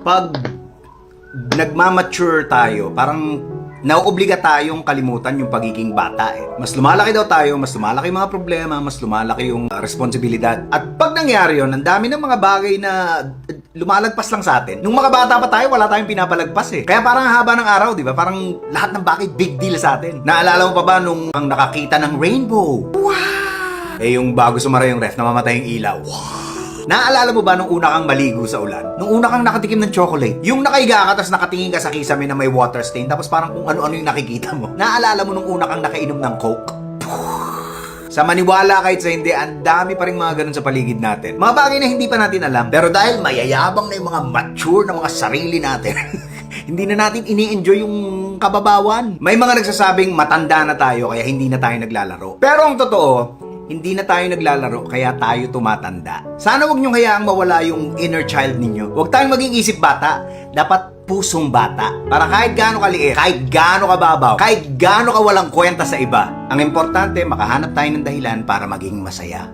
pag nagmamature tayo, parang nauobliga tayong kalimutan yung pagiging bata eh. Mas lumalaki daw tayo, mas lumalaki yung mga problema, mas lumalaki yung responsibilidad. At pag nangyari yun, ang dami ng mga bagay na lumalagpas lang sa atin. Nung mga bata pa tayo, wala tayong pinapalagpas eh. Kaya parang haba ng araw, di ba? Parang lahat ng bagay big deal sa atin. Naalala mo pa ba nung ang nakakita ng rainbow? Wow! Eh yung bago sumara yung ref, namamatay yung ilaw. Wow! Naalala mo ba nung una kang maligo sa ulan? Nung una kang nakatikim ng chocolate? Yung nakaiga ka, tapos nakatingin ka sa kisame na may water stain, tapos parang kung ano-ano yung nakikita mo. Naalala mo nung una kang nakainom ng Coke? Sa maniwala kahit sa hindi, ang dami pa rin mga ganun sa paligid natin. Mga bagay na hindi pa natin alam. Pero dahil mayayabang na yung mga mature na mga sarili natin, hindi na natin ini-enjoy yung kababawan. May mga nagsasabing matanda na tayo kaya hindi na tayo naglalaro. Pero ang totoo, hindi na tayo naglalaro kaya tayo tumatanda. Sana wag niyong hayaang mawala yung inner child ninyo. Huwag tayong maging isip bata. Dapat pusong bata. Para kahit gaano kaliit, kahit gaano kababaw, kahit gaano ka walang kwenta sa iba, ang importante, makahanap tayo ng dahilan para maging masaya.